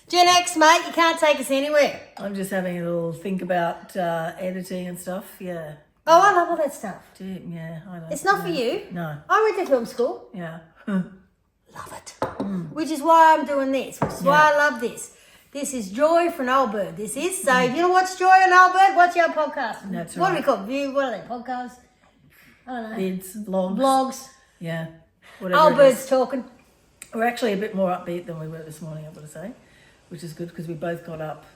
Gen X, mate, you can't take us anywhere. I'm just having a little think about editing and stuff. Yeah. Oh, I love all that stuff. Yeah, I don't. It's not for you. No. I went to film school. Yeah. Love it. Which is why I'm doing this. Which is why I love this. This is Joy from Albert. This is. So if you don't watch Joy on Albert, watch our podcast. That's What right. do we call it? View? What are they? Podcasts? I don't know. Vids, vlogs. Vlogs. Yeah. Whatever it Albert's is. talking. We're actually a bit more upbeat than we were this morning, I've got to say, which is good because we both got up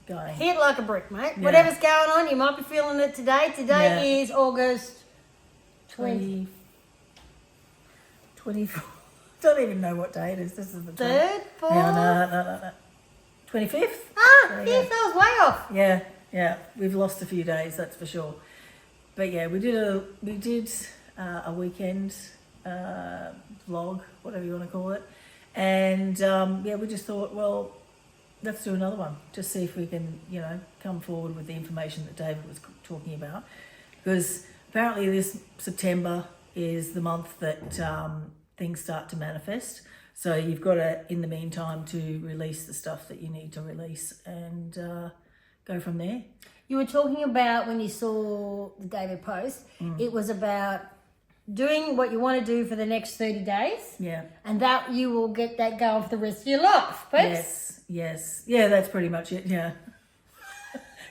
going. Hit like a brick, mate. Yeah. Whatever's going on, you might be feeling it today. Today Yeah. is August 20. 24. Don't even know what day it is. This is the Third, fourth? No. 25th? Ah, There you yes, go. that was way off. Yeah. We've lost a few days, that's for sure. But yeah, we did a weekend vlog, whatever you want to call it. And we just thought, well, let's do another one. Just see if we can, come forward with the information that David was talking about. Because apparently this September is the month that things start to manifest. So you've got to, in the meantime, to release the stuff that you need to release and go from there. You were talking about when you saw the David post, it was about doing what you want to do for the next 30 days. Yeah. And that you will get that going for the rest of your life, folks. Yes. Yeah, that's pretty much it, yeah.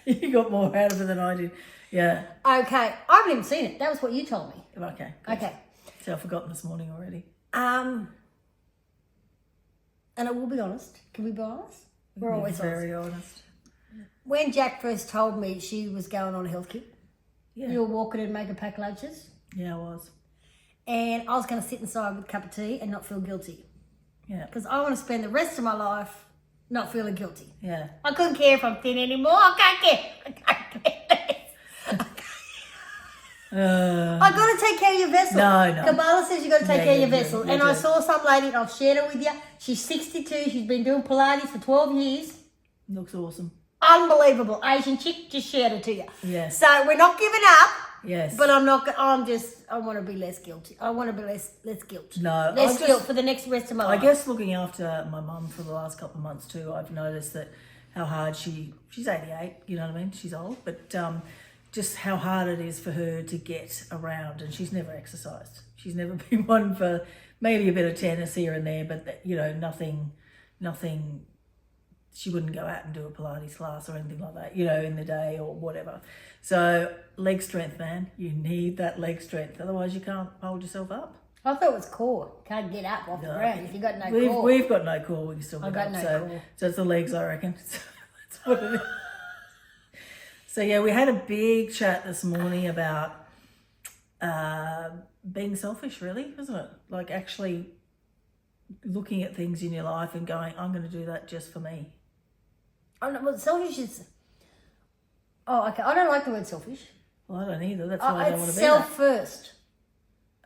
You got more out of it than I did. Yeah. Okay. I haven't even seen it. That was what you told me. Okay. Good. Okay. So I've forgotten this morning already. And I will be honest. Can we be honest? We're always very honest. When Jack first told me she was going on a health kit, Yeah. you were walking and making pack lunches, Yeah, I was. and I was going to sit inside with a cup of tea and not feel guilty. Yeah. Because I want to spend the rest of my life not feeling guilty. Yeah. I couldn't care if I'm thin anymore. I can't care. I got to take care of your vessel. No. Kabbalah says you got to take care of your vessel. you And I do. saw some lady, and I've shared it with you. She's 62. She's been doing Pilates for 12 years. Looks awesome. Unbelievable. Asian chick, just shared it to you. Yes. So we're not giving up. Yes. But I want to be less guilty. I want to be less guilt. No, Less I just- guilt for the next rest of my I life. guess looking after my mum for the last couple of months too, I've noticed that how hard she's 88, you know what I mean? She's old, but just how hard it is for her to get around, and she's never exercised. She's never been one for maybe a bit of tennis here and there, but nothing. She wouldn't go out and do a Pilates class or anything like that, in the day or whatever. So leg strength, man, you need that leg strength. Otherwise you can't hold yourself up. I thought it was core. Can't get up off the ground if you got no core. We've got no core, we can still I've get got up. no core. So it's the legs, I reckon. That's what it is. So yeah, we had a big chat this morning about being selfish, really, wasn't it? Like actually looking at things in your life and going, I'm going to do that just for me. Oh, no, well, selfish is... Oh, okay. I don't like the word selfish. Well, I don't either. That's why I don't want It's to be self first.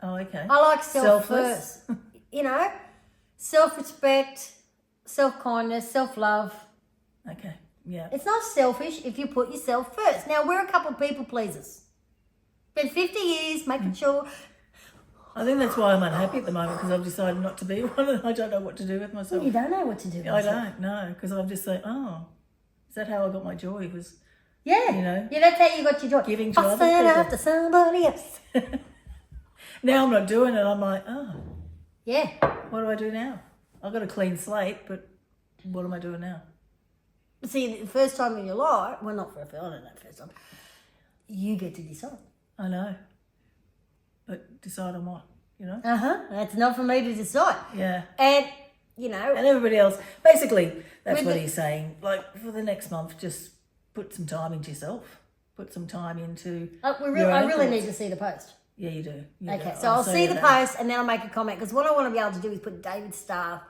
that. Oh, okay. I like self Selfless. first. Self-respect, self-kindness, self-love. Okay, yeah. It's not selfish if you put yourself first. Now, we're a couple of people pleasers. Been 50 years making sure... I think that's why I'm unhappy at the moment, because I've decided not to be one and I don't know what to do with myself. You don't know what to do with I yourself. don't know, because I'm just like, is that how I got my joy? Was Yeah. Yeah, that's how you got your joy. Giving to I other stand people. after somebody else. Now I'm not doing it. I'm like, Yeah. what do I do now? I've got a clean slate, but what am I doing now? See, the first time in your life, well, not for a film, I don't know, first time, you get to decide. I know. But decide on what, That's not for me to decide. Yeah. And, And everybody else, basically, that's With what the- he's saying. Like, for the next month, just put some time into yourself. Put some time into I your really own need thoughts. to see the post. Yeah, you do. Okay, so I'll see the post and then I'll make a comment, because what I want to be able to do is put David's stuff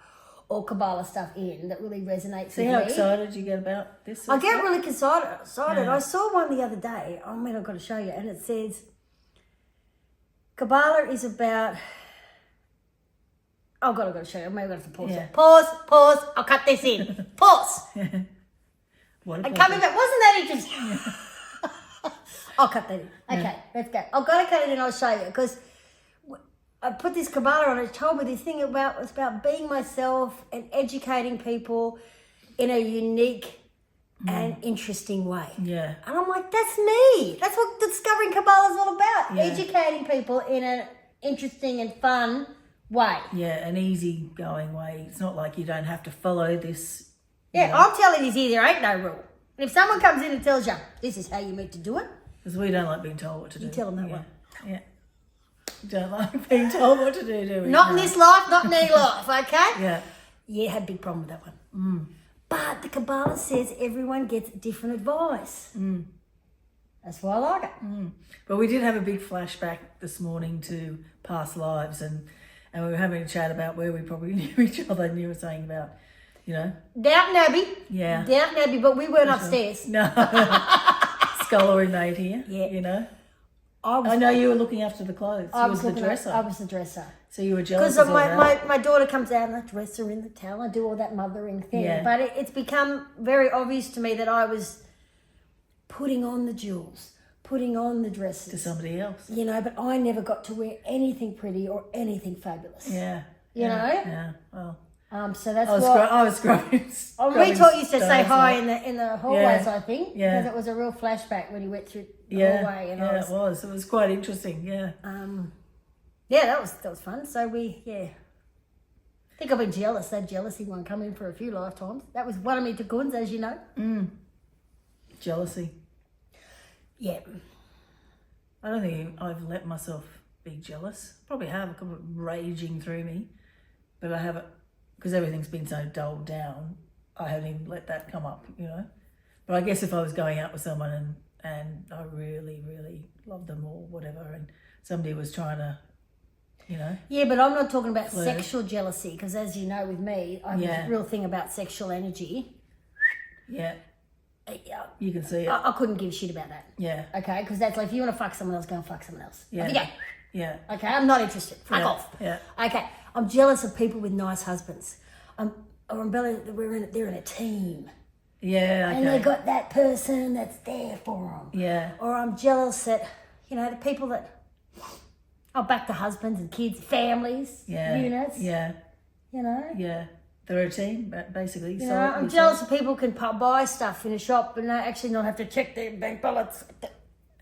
or Kabbalah stuff in that really resonates See with how me. excited you get about this? I get really excited. Yeah. I saw one the other day. I've got to show you. And it says, Kabbalah is about... Oh, God, I've got to show you. Maybe I've got to pause Yeah. it. Pause. I'll cut this in. Pause. What And coming back. Wasn't that interesting? I'll cut that in. Okay, let's go. I've got to cut it in. I'll show you. Because I put this Kabbalah on. It told me this thing about being myself and educating people. in a unique and interesting way. Yeah. And I'm like, that's me. That's what Discovering Kabbalah is all about. Yeah. Educating people in an interesting and fun way. Yeah, an easy-going way. It's not like you don't have to follow this. Yeah, I'm telling you here, there ain't no rule. And if someone comes in and tells you, this is how you meant to do it, because we don't like being told what to do. you tell them that yeah. one. Yeah. We don't like being told what to do we? Not in this life, not in any life, okay? Yeah. Yeah, had a big problem with that one. But the Kabbalah says everyone gets different advice. That's why I like it. But we did have a big flashback this morning to past lives, and we were having a chat about where we probably knew each other, and you were saying about, Downton Abbey. Yeah. Downton Abbey, but we weren't upstairs. No. Scullery maid here, Yeah. I know you were looking after the clothes. I You was the dresser. I was the dresser. So you were jealous Because of that. my daughter comes out and I dress her in the towel. I do all that mothering thing. Yeah. But it's become very obvious to me that I was putting on the jewels, putting on the dresses. To somebody else. But I never got to wear anything pretty or anything fabulous. Yeah. You know? Yeah. Well, So that's I was scrubbing. we taught used to say hi in the hallways, Yeah. I think. Yeah. Because it was a real flashback when he went through the hallway. And it was. It was quite interesting, yeah. that was fun. So I think I've been jealous. That jealousy one come in for a few lifetimes. That was one of my takuns, as you know. Jealousy. Yeah. I don't think I've let myself be jealous. Probably have a couple of raging through me, but I haven't, because everything's been so dulled down, I haven't even let that come up, But I guess if I was going out with someone and I really, really loved them or whatever, and somebody was trying to, Yeah, but I'm not talking about flirt. sexual jealousy, because as you know with me, I have a real thing about sexual energy. Yeah, you can see it. I couldn't give a shit about that. Yeah. Okay, because that's like, if you want to fuck someone else, go and fuck someone else. Yeah. Off you go. Yeah. Okay, I'm not interested. Fuck off. Yeah. Okay, I'm jealous of people with nice husbands. I'm jealous that they're in a team. Yeah, okay. And they got that person that's there for them. Yeah. Or I'm jealous that, the people that, back to husbands and kids, families, Yeah. units. Yeah. Yeah. They're a team, basically. I'm jealous of people who can buy stuff in a shop and actually not have to check their bank balance.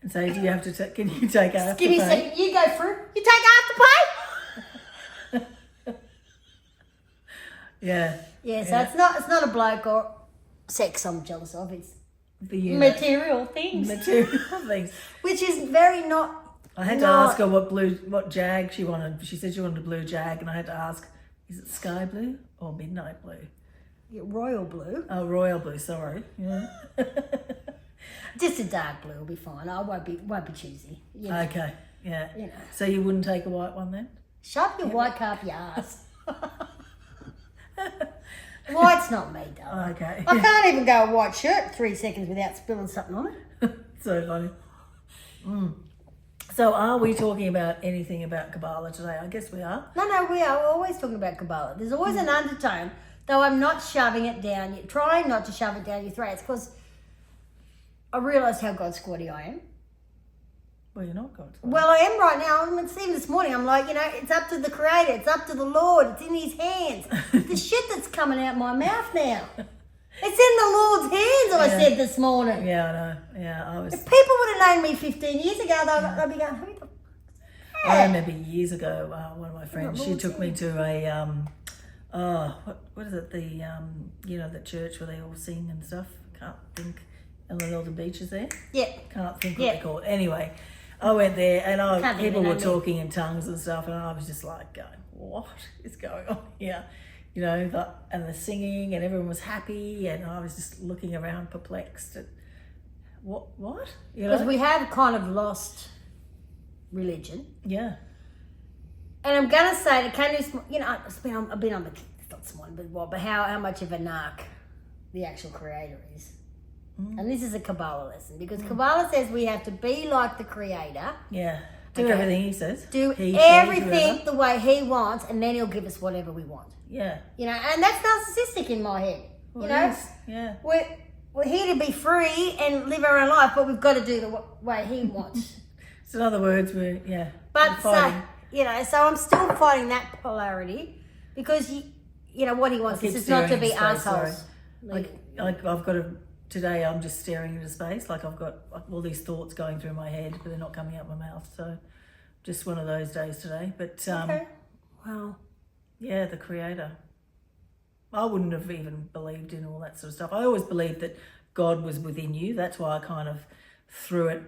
And so do you have to, can you take after Give me a pay? second, you go through. You take after pay? Yeah. Yeah, so it's not a bloke or sex I'm jealous of, it's The material things. material things. Which is very not... I had to ask her what Jag she wanted. She said she wanted a blue Jag, and I had to ask, is it sky blue or midnight blue? Royal blue. Oh, royal blue, sorry. Yeah. Just a dark blue will be fine. I won't be choosy. Okay, yeah. You know. So you wouldn't take a white one then? Shove your white car up your ass. White's not me, darling. Okay. I can't even go a white shirt 3 seconds without spilling something on it. So funny. So are we talking about anything about Kabbalah today? I guess we are. No, we are. We're always talking about Kabbalah. There's always an undertone, though I'm not shoving it down. Trying not to shove it down your throats, because I realise how God squatty I am. Well, you're not God. Well, I am right now. I mean, even this morning, I'm like, it's up to the Creator. It's up to the Lord. It's in His hands. The shit that's coming out my mouth now. It's in the Lord's hands, I said this morning. Yeah, I know. Yeah, If people would have known me 15 years ago, they'd be going, who the... I remember years ago, one of my friends, she took me to a, what is it, the church where they all sing and stuff. Can't think. Eleanor the Beach is there? Yeah. Can't think what they call it. Anyway, I went there and people were talking in tongues and stuff, and I was just like going, what is going on here? And the singing, and everyone was happy, and I was just looking around perplexed at what? Because we have kind of lost religion. Yeah. And I'm going to say that I've been on the, not someone, but how much of a narc the actual Creator is. And this is a Kabbalah lesson, because Kabbalah says we have to be like the Creator. Yeah. Do everything He says. Do everything the way He wants, and then He'll give us whatever we want. Yeah. And that's narcissistic in my head. Well, it is. Yeah. We're here to be free and live our own life, but we've got to do the way He wants. So in other words, we're fighting. So I'm still fighting that polarity, because what He wants is not to be assholes. Like I've got today I'm just staring into space. Like I've got all these thoughts going through my head, but they're not coming out my mouth. So just one of those days today. But okay. Wow. yeah, the Creator. I wouldn't have even believed in all that sort of stuff. I always believed that God was within you. That's why I kind of threw it,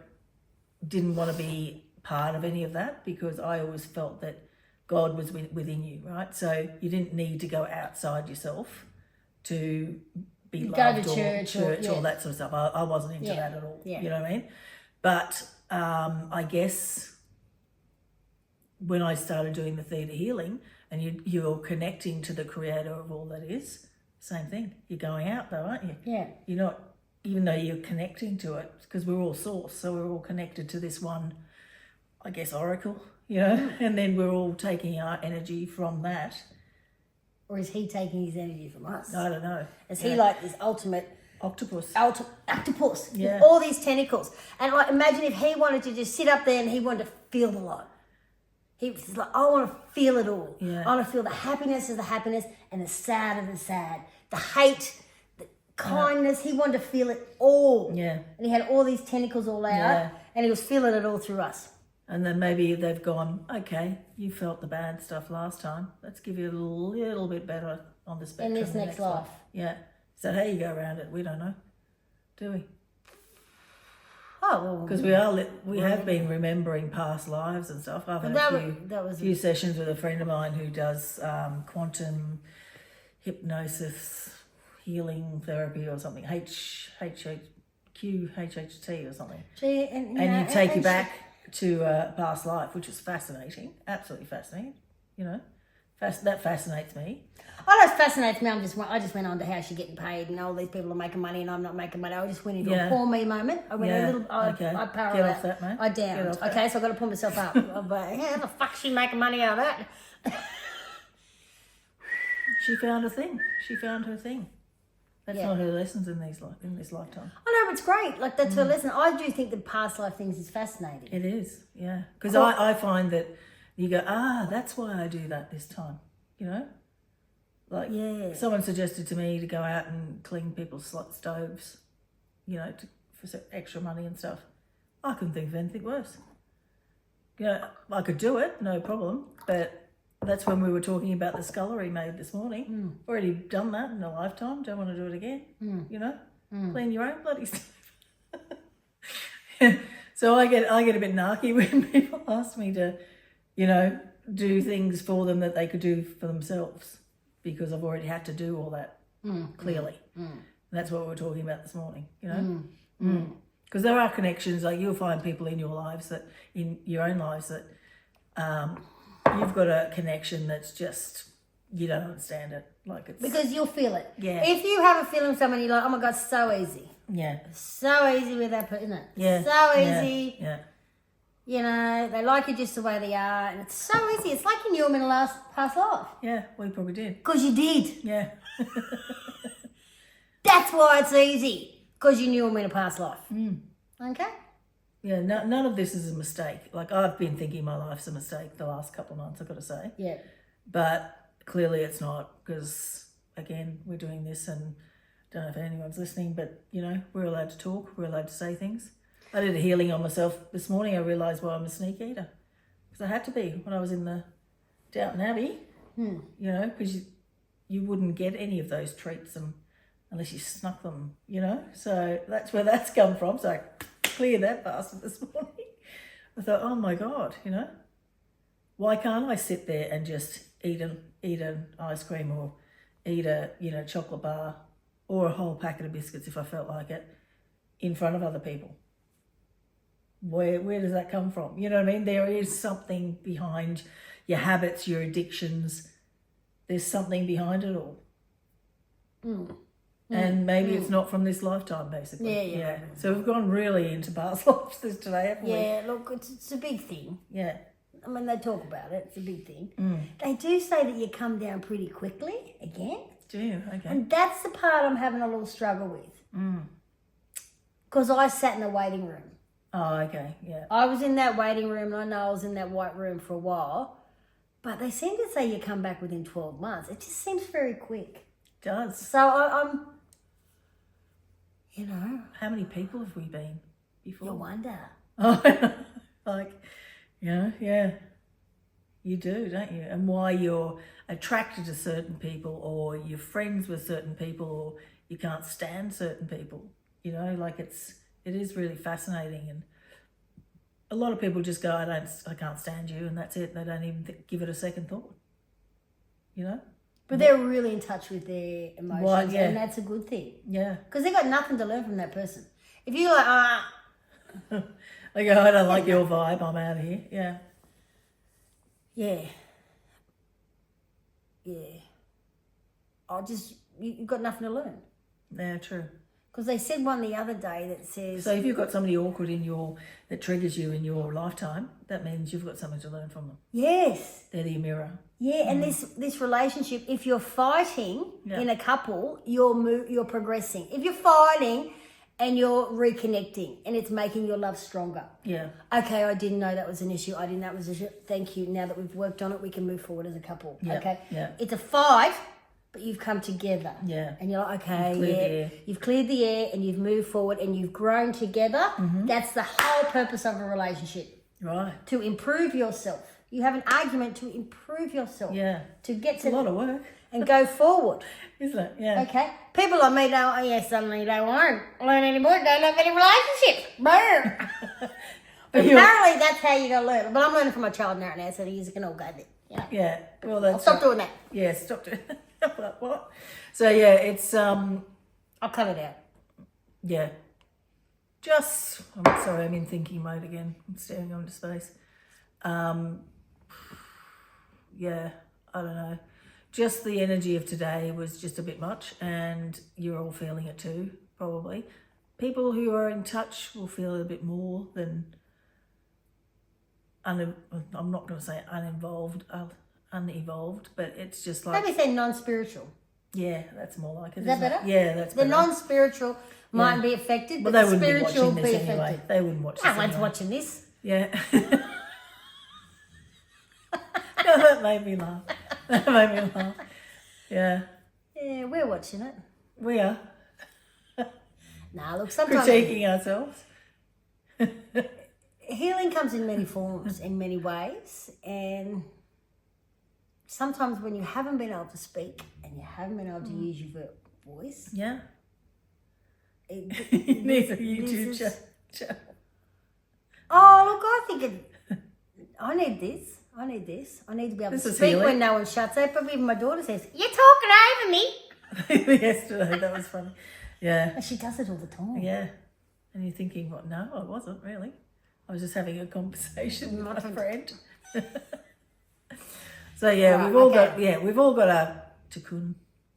didn't want to be part of any of that, because I always felt that God was within you, right? So you didn't need to go outside yourself to be loved to church or all that sort of stuff. I wasn't into that at all. Yeah. You know what I mean? But I guess when I started doing the theatre healing, and you're connecting to the Creator of all that is, same thing. You're going out though, aren't you? Yeah. You're not, even though you're connecting to it, because we're all source, so we're all connected to this one, I guess, oracle, you know, and then we're all taking our energy from that. Or is he taking his energy from us? I don't know. Is he like this ultimate octopus? Octopus. Yeah. With all these tentacles. And like, imagine if he wanted to just sit up there and he wanted to feel the lot. He was like, I want to feel it all. Yeah. I want to feel the happiness of the happiness and the sad of the sad. The hate, the kindness. He wanted to feel it all. Yeah. And he had all these tentacles all out and he was feeling it all through us. And then maybe they've gone, okay, you felt the bad stuff last time. Let's give you a little bit better on the spectrum. In this next life. Yeah. Is that how you go around it? We don't know, do we? Oh, well. Because we have been remembering past lives and stuff. I've had a few sessions with a friend of mine who does quantum hypnosis healing therapy or something, HHT or something. And you take you back to a past life, which is fascinating, absolutely fascinating. You know, that fascinates me. Oh, that fascinates me. I just went on to how she's getting paid, and all these people are making money, and I'm not making money. I just went into a poor me moment. I went a little. I paralleled. Get off that, mate. I downed. Okay, so I got to pull myself up. But how the fuck's she making money out of that? She found a thing. She found her thing. That's not her lessons in this lifetime. I know, but it's great. Like, that's her lesson. I do think the past life things is fascinating. It is, yeah. Because I find that you go, that's why I do that this time. You know, like someone suggested to me to go out and clean people's stoves, you know, for extra money and stuff. I couldn't think of anything worse. You know, I could do it, no problem, but that's when we were talking about the scullery maid this morning. Already done that in a lifetime. Don't want to do it again. You know, clean your own bloody stuff. So I get a bit narky when people ask me to, you know, do things for them that they could do for themselves, because I've already had to do all that clearly. And that's what we were talking about this morning. You know, because there are connections. Like, you'll find people in your lives that, in your own lives, that you've got a connection that's just, you don't understand it. Like, it's because you'll feel it. Yeah. If you have a feeling with someone, you're like, oh my God, so easy. Yeah. So easy with that, isn't it? Yeah. So easy. Yeah. You know, they like you just the way they are, and it's so easy. It's like you knew them in a past life. Yeah, we probably did. Because you did. Yeah. That's why it's easy. Because you knew them in a past life. Okay? Yeah, none of this is a mistake. Like, I've been thinking my life's a mistake the last couple of months, I've got to say. Yeah. But clearly it's not, because, again, we're doing this, and I don't know if anyone's listening, but, you know, we're allowed to talk, we're allowed to say things. I did a healing on myself this morning. I realised why I'm a sneak eater. Because I had to be when I was in the Downton Abbey. You know, because you wouldn't get any of those treats unless you snuck them, you know. So that's where that's come from. So I cleared that bastard this morning. I thought, oh my God, you know, why can't I sit there and just eat an ice cream, or eat a, you know, chocolate bar, or a whole packet of biscuits if I felt like it, in front of other people? Where does that come from? You know what I mean? There is something behind your habits, your addictions. There's something behind it all. And maybe it's not from this lifetime, basically. Yeah. So we've gone really into past lives today, haven't we? Yeah, look, it's a big thing. Yeah. I mean, they talk about it. It's a big thing. They do say that you come down pretty quickly again. Do you? Okay. And that's the part I'm having a little struggle with. Because I sat in a waiting room. Oh, okay, yeah. I was in that waiting room, and I know I was in that white room for a while. But they seem to say you come back within 12 months. It just seems very quick. It does. So how many people have we been before? No wonder. Like, yeah, you do, don't you? And why you're attracted to certain people, or you're friends with certain people, or you can't stand certain people. Like it is really fascinating. And a lot of people just go, I can't stand you, and that's it. They don't even give it a second thought. But they're really in touch with their emotions, Well, yeah. and that's a good thing. Yeah. Because they've got nothing to learn from that person. If you're like, I go, I don't like your vibe, I'm out of here. Yeah. yeah. You've got nothing to learn. Yeah, true. Because they said one the other day that says... So if you've got somebody awkward that triggers you in your lifetime, that means you've got something to learn from them. Yes. They're the mirror. Yeah, and this relationship, if you're fighting in a couple, you're progressing. If you're fighting and you're reconnecting and it's making your love stronger. Yeah. Okay, I didn't know that was an issue. I didn't know that was an issue. Thank you. Now that we've worked on it, we can move forward as a couple. Yeah. Okay? Yeah. It's a fight, but you've come together. Yeah. And you're like, okay, you've cleared the air and you've moved forward and you've grown together. Mm-hmm. That's the whole purpose of a relationship. Right. To improve yourself. You have an argument to improve yourself. Yeah. To get It's a lot of work. And go forward. Isn't it? Yeah. Okay. People I meet suddenly don't want to learn anymore, don't have any relationships. Brr. But apparently that's how you gotta learn. But I'm learning from my child now, so you can all go there. Yeah. Well, that's I'll stop doing that. Yeah, stop doing that. What? So yeah, it's I'll cut it out. Yeah. I'm in thinking mode again. I'm staring into space. Yeah, I don't know. Just the energy of today was just a bit much, and you're all feeling it too, probably. People who are in touch will feel it a bit more than, I'm not going to say unevolved, but it's just like... Maybe say non-spiritual. Yeah, that's more like it. Is that better? Yeah, that's the better. Non-spiritual might be affected, but they the wouldn't spiritual be watching this anyway. They wouldn't watch this No one's anyway. watching this. Yeah. No, that made me laugh. Yeah. Yeah, we're watching it. We are. Nah, look, sometimes... Critiquing ourselves. Healing comes in many forms, in many ways, and sometimes when you haven't been able to speak and you haven't been able to use your voice... Yeah. You need a YouTube channel. Oh, look, I think I need this. I need to be able to speak when no one shuts up. But even my daughter says, "You're talking over me." Yesterday, that was funny. Yeah. And she does it all the time. Yeah. And you're thinking, what? No, I wasn't really. I was just having a conversation with my friend. So yeah, Right, we've all got a tikkun.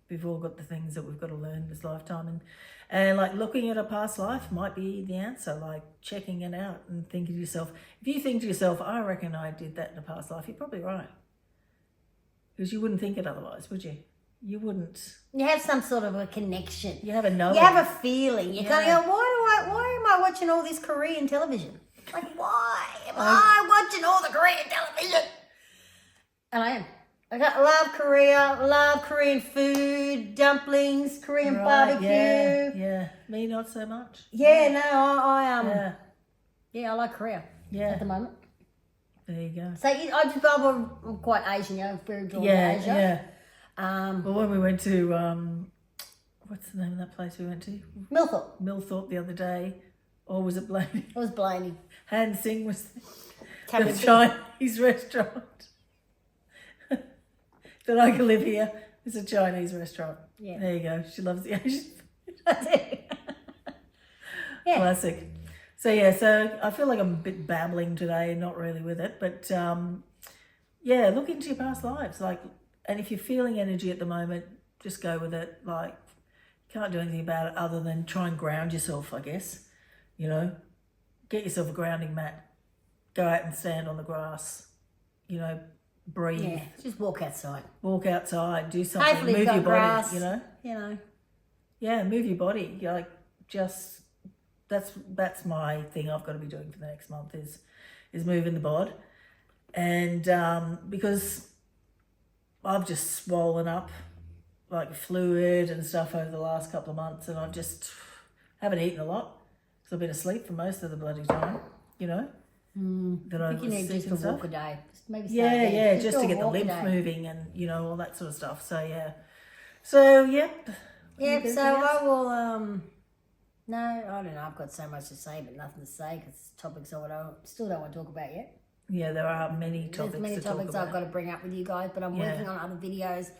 We've all got the things that we've got to learn this lifetime, and like looking at a past life might be the answer. Like checking it out and thinking to yourself, if you think to yourself, I reckon I did that in a past life, you're probably right, because you wouldn't think it otherwise, would you? You wouldn't. You have some sort of a connection. You have a knowing. You have a feeling. You kind of go, why am I watching all this Korean television? Like, why am I watching all the Korean television? And I am. I love Korea, love Korean food, dumplings, Korean barbecue. Yeah. Me, not so much. Yeah, no, I I like Korea. Yeah. At the moment. There you go. So I'm quite Asian, very drawn to Asia. Yeah. Well, when we went to what's the name of that place we went to? Millthorpe the other day, or was it Blaney? It was Blaney. Han Sing was the Chinese restaurant. That I can live here. It's a Chinese restaurant. Yeah. There you go. She loves the Asian food. Yeah. Classic. So I feel like I'm a bit babbling today, not really with it, but look into your past lives. And if you're feeling energy at the moment, just go with it. Like, you can't do anything about it other than try and ground yourself, I guess. Get yourself a grounding mat. Go out and stand on the grass. Breathe. Yeah, just walk outside. Do something. Hopefully move you've got your grass, body. Yeah, move your body. That's my thing I've got to be doing for the next month is moving the bod. And because I've just swollen up like fluid and stuff over the last couple of months, and I just haven't eaten a lot. because I've been asleep for most of the bloody time, you know. That I think you need just a walk a day. Just maybe start Yeah, there. yeah, just do to a get the walk a lymph day. moving and, you know, all that sort of stuff. So, yeah. So, yep. Yep, Anything so else? I will, no, I don't know, I've got so much to say, but nothing to say, because topics I still don't want to talk about yet. Yeah, there are many topics There's many to topics talk I've about. got to bring up with you guys, but I'm Yeah. working on other videos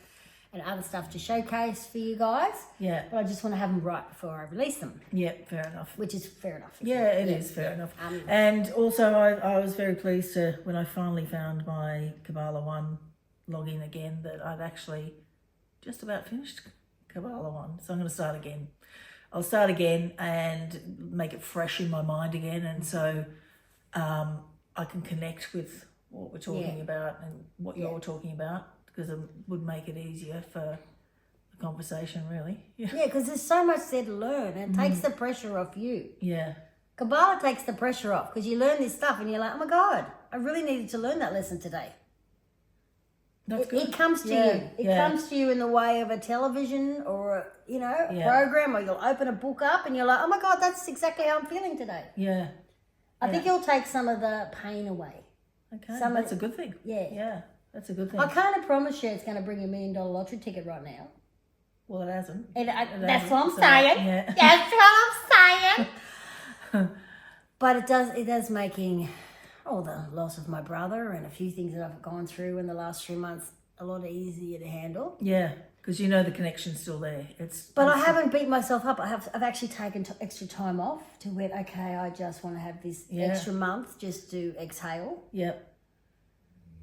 and other stuff to showcase for you guys. Yeah, But I just want to have them right before I release them, yeah, fair enough. which is fair enough. Yeah, it is fair enough. Um, And also, I was very pleased to, when I finally found my Kabbalah 1 login again, that I'd actually just about finished Kabbalah 1. So I'm going to start again. I'll start again and make it fresh in my mind again. And so I can connect with what we're talking about and what you're talking about, because it would make it easier for the conversation, really. Yeah. Yeah, because there's so much there to learn, and it takes the pressure off you. Yeah. Kabbalah takes the pressure off, because you learn this stuff and you're like, oh my God, I really needed to learn that lesson today. That's good. It comes to you. It comes to you in the way of a television or a program, or you'll open a book up and you're like, oh my God, that's exactly how I'm feeling today. Yeah. I think you'll take some of the pain away. Okay. Some of That's a good thing. Yeah. Yeah. That's a good thing. I can't promise you it's going to bring you $1 million lottery ticket right now. Well, it hasn't. That's what I'm So, saying. yeah. That's what I'm saying. But it does making the loss of my brother and a few things that I've gone through in the last 3 months a lot easier to handle. Yeah, because you know the connection's still there. But I haven't beat myself up. I've actually taken extra time off to where, okay, I just want to have this extra month just to exhale. Yep.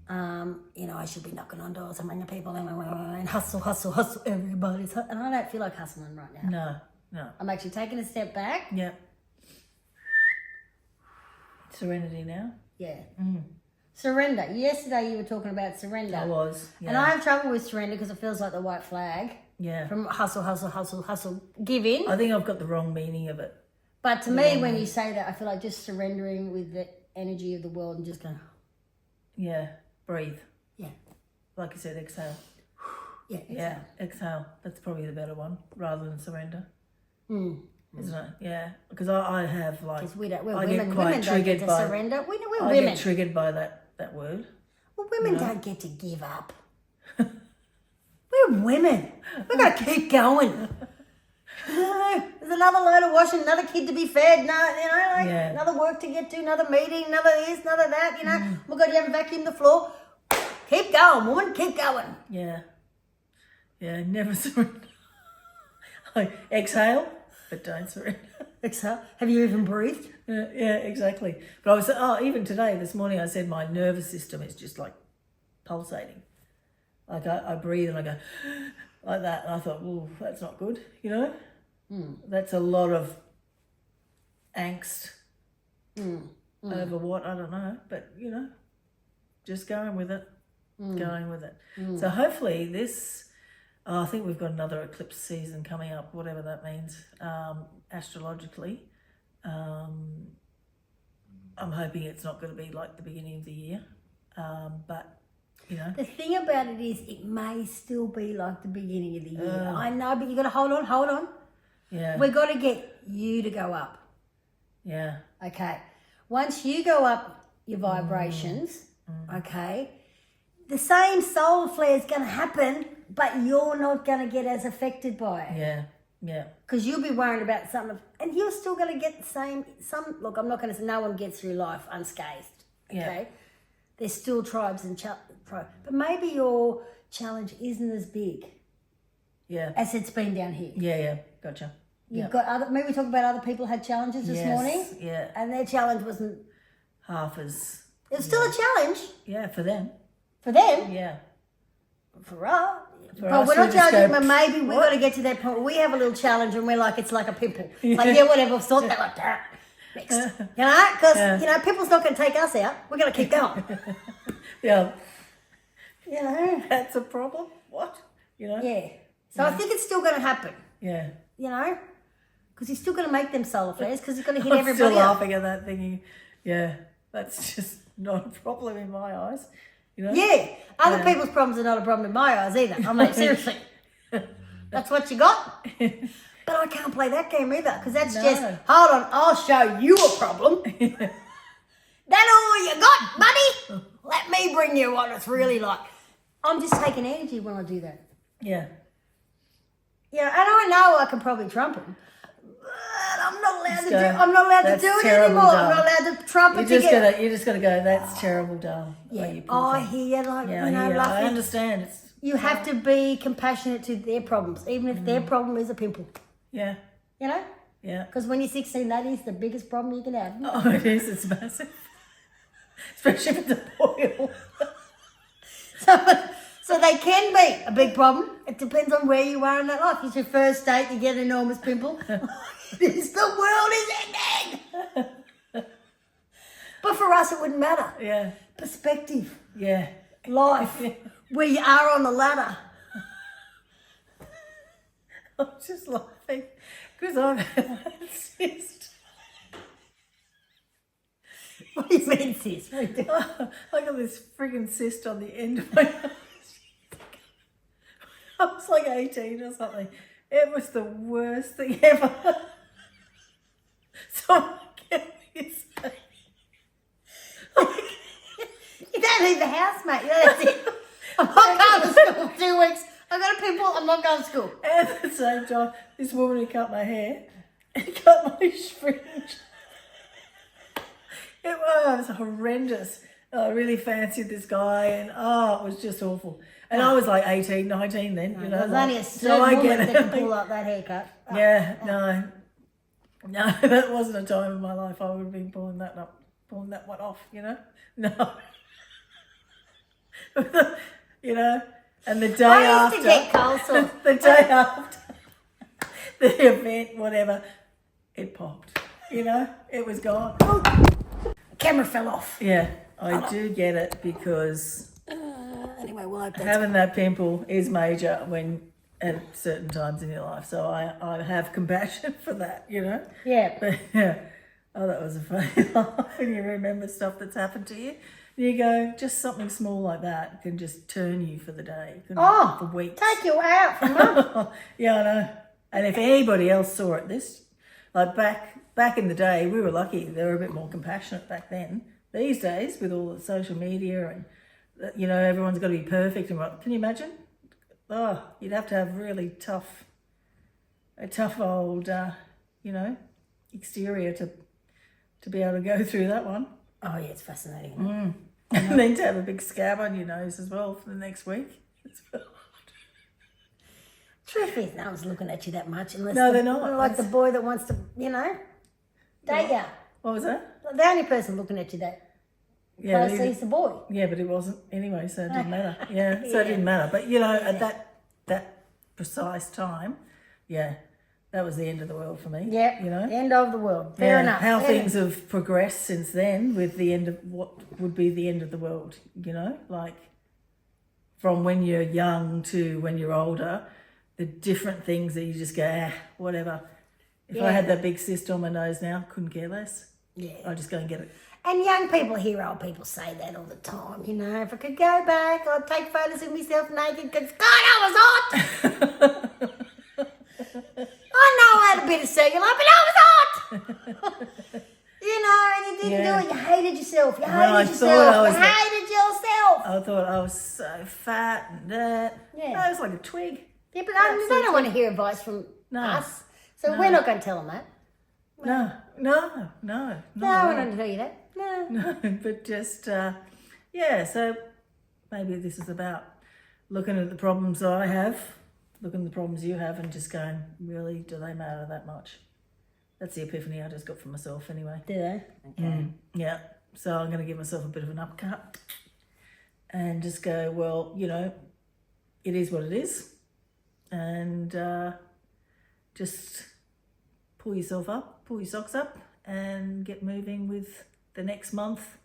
I should be knocking on doors and ringing people and hustle, everybody's. And I don't feel like hustling right now. No. I'm actually taking a step back. Yep. Serenity now. Yeah. Surrender. Yesterday you were talking about surrender. I was. Yeah. And I have trouble with surrender because it feels like the white flag. Yeah. From hustle, give in. I think I've got the wrong meaning of it. But to me, when you say that, I feel like just surrendering with the energy of the world and just going. Yeah. Breathe. Yeah. Like you said, exhale. Yeah. Yeah. Exhale. That's probably the better one rather than surrender. Isn't it? Yeah. Because I have like. Because we're I women. get quite Women don't get triggered to by. surrender. We're I women. get triggered by that word. Well, women don't get to give up. We're women. We've got to keep going. There's another load of washing, another kid to be fed, another work to get to, another meeting, another this, another that, Oh my God, you haven't vacuumed the floor. Keep going, woman, keep going. Yeah. Yeah, never surrender. Exhale, but don't surrender. Exhale. Have you even breathed? Yeah, exactly. But I was, even today, this morning, I said my nervous system is just like pulsating. Like I breathe and I go like that. And I thought, well, that's not good, That's a lot of angst over what, I don't know. But, just going with it. Going with it. So hopefully this, I think we've got another eclipse season coming up, whatever that means, astrologically. I'm hoping it's not going to be like the beginning of the year. But, The thing about it is it may still be like the beginning of the year. I know, but you got to hold on. Yeah. We've got to get you to go up. Yeah. Okay. Once you go up your vibrations, okay, the same solar flare is going to happen, but you're not going to get as affected by it. Yeah. Yeah. Because you'll be worried about something, and you're still going to get the same. Look, I'm not going to say no one gets through life unscathed. Okay. Yeah. There's still tribes and but maybe your challenge isn't as big. Yeah. As it's been down here. Yeah. Gotcha. You've got maybe we talk about other people had challenges this morning. Yeah. And their challenge wasn't half as. It was still a challenge. Yeah, for them. For them. Yeah. For us. For but us, we're not we just challenging, go, but maybe we've got to get to that point where we have a little challenge and we're like, it's like a pimple. Like, whatever, sort that like that. Next. Because, pimple's not going to take us out. We're going to keep going. Yeah. That's a problem. What? Yeah. So I think it's still going to happen. Yeah. Because he's still going to make them solar flares because he's going to hit I'm everybody still else. laughing at that thinking, yeah, that's just not a problem in my eyes. Yeah. Other people's problems are not a problem in my eyes either. I'm like, seriously. That's what you got? But I can't play that game either because that's No. just, hold on, I'll show you a problem. That all you got, buddy? Let me bring you what it's really like. I'm just taking energy when I do that. Yeah. Yeah, and I know I can probably trump him. But I'm not allowed to do. I'm not allowed to do it terrible, anymore. darling. I'm not allowed to trump it. You just gotta go. That's terrible, darling. Yeah. You poor Oh, I thing. hear like Yeah, you know, I Luffy. understand. It's You have to be compassionate to their problems, even if their problem is a pimple. yeah, You know, yeah. because when you're 16, that is the biggest problem you can have. Oh, it is. It's massive, especially with the boil. So they can be a big problem. It depends on where you are in that life. It's your first date, you get an enormous pimple. The world is ending. But for us, it wouldn't matter. Yeah, Perspective, yeah. life, where you are on the ladder. I'm just laughing because I've had that cyst. What do you mean, sis? I got this friggin' cyst on the end of my nose. I was like 18 or something. It was the worst thing ever. Someone gave me a space. You don't leave the house, mate. That's it. I'm not going to school for 2 weeks. I've got a pimple. I'm not going to school. And at the same time, this woman who cut my hair and cut my fringe. It was horrendous. I really fancied this guy, and it was just awful. And I was like 18, 19 then, you know. There's like, only a certain woman that can pull up that haircut. Yeah, no, that wasn't a time in my life I would have been pulling that one off, you know. No, you know. And the day I used after, to get cold sores. the day after the event, whatever, it popped. You know, it was gone. Camera fell off. Yeah, I do get it because Anyway, well, that's having that pimple is major when at certain times in your life. So I have compassion for that, you know. yeah. But yeah, that was a funny laugh when you remember stuff that's happened to you. You go, just something small like that can just turn you for the day, for weeks. Take you out for months. Yeah, I know. And if anybody else saw it, like back in the day, we were lucky. They were a bit more compassionate back then. These days, with all the social media and, you know, everyone's got to be perfect. And can you imagine? Oh, you'd have to have really tough old, you know, exterior to be able to go through that one. Oh, yeah, it's fascinating. And then to have a big scab on your nose as well for the next week. Truth is, no one's looking at you that much unless No, they're not. Like the boy that wants to, you know, date you. What was that? The only person looking at you that Yeah, close is the boy. yeah, but it wasn't anyway, so it didn't matter. Yeah, so it didn't matter. But you know, at that precise time, yeah, that was the end of the world for me. Yeah, you know, end of the world. Fair enough. How things have progressed since then, with the end of what would be the end of the world. You know, like from when you're young to when you're older, the different things that you just go, whatever. If I had that big cyst on my nose now, couldn't care less. Yeah. I'd just go and get it. And young people hear old people say that all the time. You know, if I could go back, I'd take photos of myself naked because God, I was hot. I know I had a bit of cellulite, but I was hot. You know, and you didn't do it. You hated yourself. You hated yourself. You hated yourself. I thought I was so fat and that. Yeah. I was like a twig. Yeah, but they don't want to hear advice from us. So we're not going to tell them that. No. No, we're not going to tell you that. No. But just, so maybe this is about looking at the problems that I have, looking at the problems you have, and just going, really, do they matter that much? That's the epiphany I just got for myself anyway. Do they? Okay. Yeah. So I'm going to give myself a bit of an upcut and just go, well, you know, it is what it is. And just pull yourself up, pull your socks up, and get moving with the next month.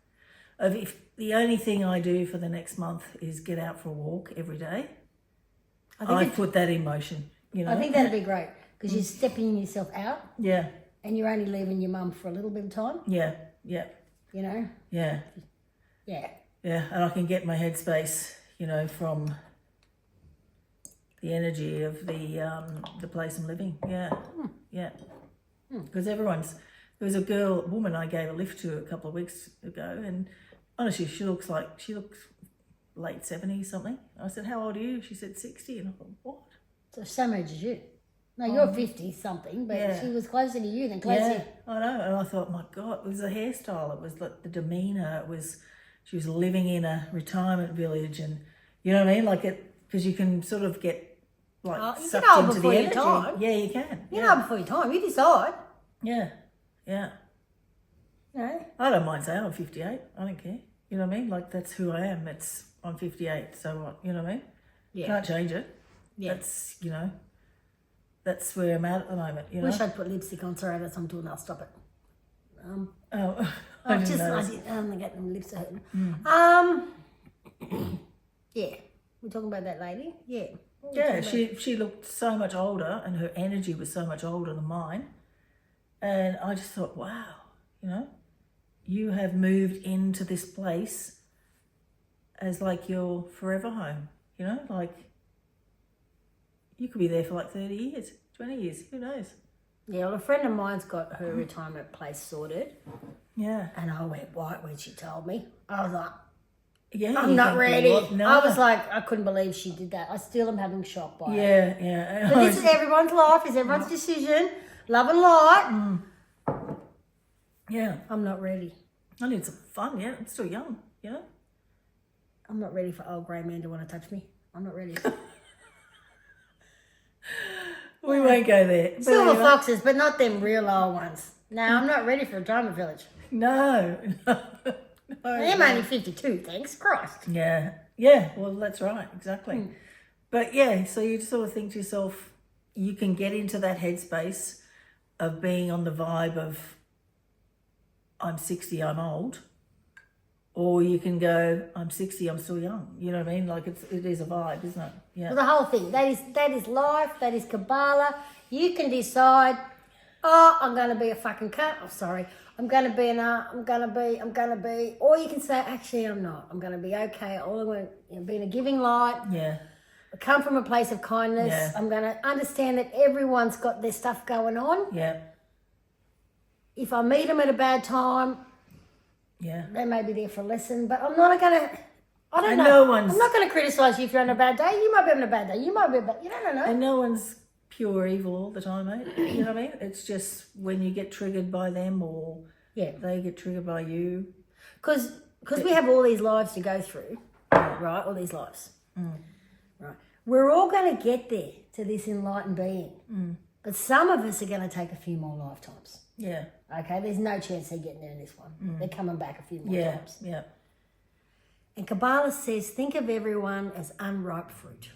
If the only thing I do for the next month is get out for a walk every day, I put that in motion. You know, I think that'd be great because you're stepping yourself out. Yeah. And you're only leaving your mum for a little bit of time. Yeah. Yeah. You know. Yeah. Yeah. Yeah, and I can get my headspace, you know, from the energy of the place I'm living. Yeah, yeah. Because there was a woman I gave a lift to a couple of weeks ago, and honestly, she looks late 70s something. I said, "How old are you?" She said 60, and I thought, "What?" So same age as you. No, you're 50 something, but she was closer to you than closer. Yeah, I know. And I thought, my God, it was the hairstyle. It was like the demeanour. She was living in a retirement village, and you know what I mean? Like because you can sort of get you sucked know into before the your energy. time. Yeah, you can. You know before your time. You decide. Yeah, yeah. You know? I don't mind saying I'm 58. I don't care. You know what I mean? Like that's who I am. I'm 58. So what? You know what I mean? Yeah. Can't change it. Yeah. That's where I'm at the moment. You know. Wish I'd put lipstick on. Sorry, that's what I'm doing. I'll stop it. I didn't know. I'm getting them lips hurting. Yeah. We're talking about that lady. Yeah. Yeah, she looked so much older, and her energy was so much older than mine. And I just thought, wow, you have moved into this place as like your forever home. Like you could be there for like 30 years, 20 years, who knows? Yeah, well, a friend of mine's got her retirement place sorted. Yeah. And I went white when she told me. I was like, yeah, I'm not ready. No. I was like, I couldn't believe she did that. I still am having shock by it. Yeah. But this is everyone's life, it's everyone's decision. Love and light. Yeah. I'm not ready. I need some fun, yeah. I'm still young, I'm not ready for old grey men to want to touch me. I'm not ready. We won't go there. Silver foxes, but not them real old ones. No, I'm not ready for a retirement village. No. I'm only 52, thanks Christ. Yeah, well, that's right, exactly. But yeah, so you sort of think to yourself, you can get into that headspace of being on the vibe of, I'm 60, I'm old. Or you can go, I'm 60, I'm still young. You know what I mean? Like it is a vibe, isn't it? Yeah. Well, the whole thing, that is life, that is Kabbalah. You can decide, I'm going to be a fucking cunt. Oh, sorry. I'm going to be I'm going to be. Or you can say, actually, I'm not. I'm going to be okay. All I want to be in a giving light. Yeah. I come from a place of kindness. Yeah. I'm going to understand that everyone's got their stuff going on. Yeah. If I meet them at a bad time, yeah, they may be there for a lesson, but I'm not going to. I don't know. No I'm not going to criticise you if you're having a bad day. You might be having a bad day. You might be a bad. You don't know. And no one's pure evil all the time, mate. You know what I mean? It's just when you get triggered by them, or they get triggered by you. Because we have all these lives to go through, right? All these lives, right? We're all going to get there to this enlightened being, but some of us are going to take a few more lifetimes. Yeah. Okay, there's no chance they're getting there in this one. They're coming back a few more times. Yeah. And Kabbalah says, think of everyone as unripe fruit.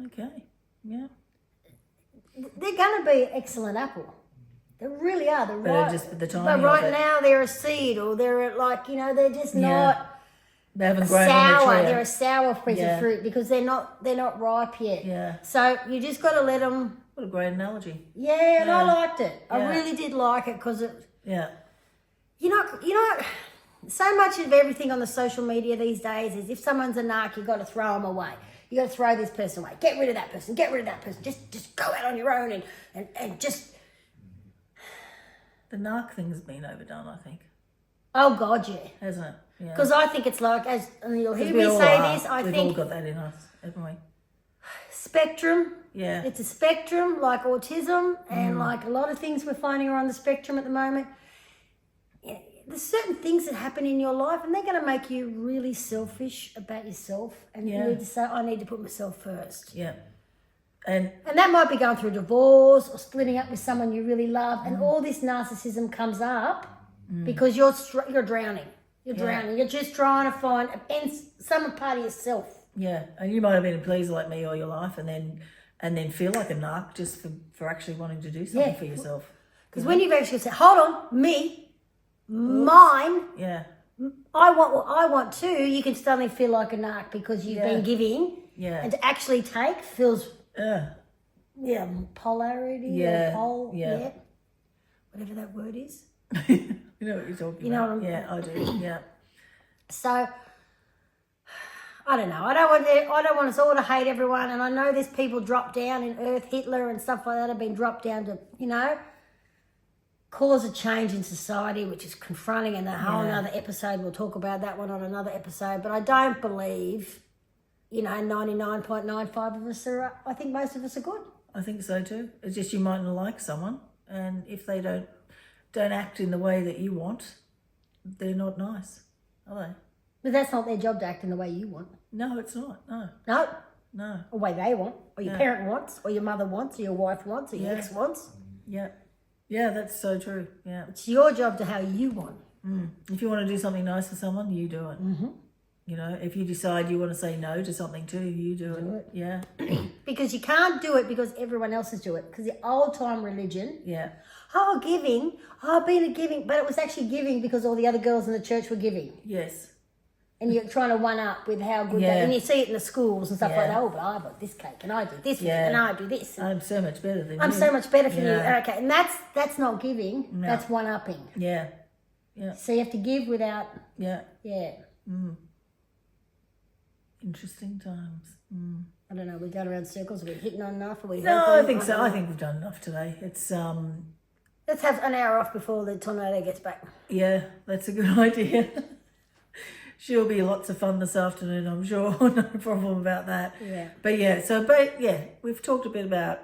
Okay. Yeah. They're going to be an excellent apple. They really are. They're right. Just the timing but of right it. now they're a seed, or they're like, they're just not They haven't grown on the sour. tree. They're a sour piece of fruit because they're not ripe yet. Yeah. So you just got to let them. What a great analogy. Yeah, and I liked it. I Yeah. really did like it because it. Yeah. You know, so much of everything on the social media these days is if someone's a narc, you got to throw them away. You got to throw this person away. Get rid of that person. Get rid of that person. Just go out on your own and just. The narc thing's been overdone, I think. Oh God, yeah. Hasn't it? Yeah. Because I think it's like, and you'll hear We me all say are. this, We've all got that in us, haven't we? Spectrum. Yeah. It's a spectrum like autism and like a lot of things we're finding are on the spectrum at the moment. Yeah, there's certain things that happen in your life and they're going to make you really selfish about yourself, and you need to say, I need to put myself first. Yeah. And that might be going through a divorce or splitting up with someone you really love, and all this narcissism comes up because you're drowning. You're drowning. You're just trying to find some part of yourself. yeah, and you might have been a pleaser like me all your life, and then feel like a narc just for actually wanting to do something for yourself. Because when you've actually said, hold on, me, mine, Yeah. I want what I want too, you can suddenly feel like a narc because you've been giving. Yeah. And to actually take feels, Yeah. polarity. Yeah. Or Yeah. whatever that word is. You know what you're talking You know about. what I'm- Yeah, I do. Yeah. So I don't know. I don't want us all to hate everyone. And I know there's people dropped down in Earth, Hitler and stuff like that have been dropped down to, cause a change in society, which is confronting, and a whole another episode. We'll talk about that one on another episode. But I don't believe, 99.95 of us are. I think most of us are good. I think so too. It's just you mightn't like someone, and if they don't act in the way that you want, they're not nice, are they? But that's not their job to act in the way you want. No, it's not. No. The way they want, or your parent wants, or your mother wants, or your wife wants, or your ex wants. Yeah. Yeah, that's so true. Yeah. It's your job to how you want. If you want to do something nice for someone, you do it. Mm-hmm. If you decide you want to say no to something too, you do it. Yeah. Because you can't do it because everyone else is doing it. Because the old time religion, giving, being a giving, but it was actually giving because all the other girls in the church were giving. Yes. And you're trying to one up with how good and you see it in the schools and stuff like that. Oh, but I bought this cake and I did this and I do this. I'm so much better than you. I'm so much better for you. Okay, and that's not giving. No. That's one upping. Yeah. Yeah. So you have to give without. Yeah. Yeah. Interesting times. I don't know. We're going around circles. Are we hitting on enough? Are we? No, I think so. I think we've done enough today. It's Let's have an hour off before the tornado gets back. Yeah, that's a good idea. She'll be lots of fun this afternoon, I'm sure. No problem about that. Yeah. But we've talked a bit about,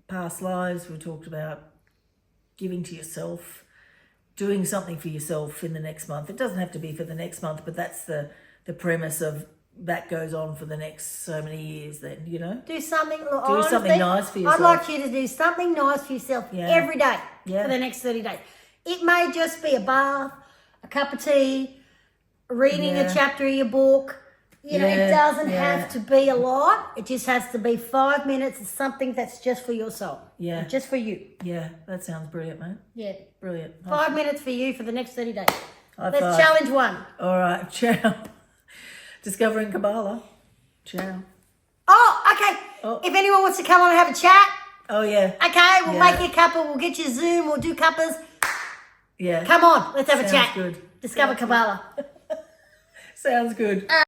past lives. We've talked about giving to yourself, doing something for yourself in the next month. It doesn't have to be for the next month, but that's the premise of that goes on for the next so many years then, Do something. Something nice for yourself. I'd like you to do something nice for yourself every day for the next 30 days. It may just be a bath, a cup of tea, reading a chapter of your book. It doesn't have to be a lot. It just has to be 5 minutes of something that's just for your soul. Yeah. Just for you. Yeah, that sounds brilliant, mate. Yeah. Brilliant. 5 minutes for you for the next 30 days. Let's challenge one. All right, ciao. Discovering Kabbalah. Ciao. Oh, okay. Oh. If anyone wants to come on and have a chat. Oh, yeah. Okay, we'll make you a cuppa. We'll get you Zoom. We'll do cuppas. Yeah. Come on, let's have a chat. Good. Discover Kabbalah. Sounds good.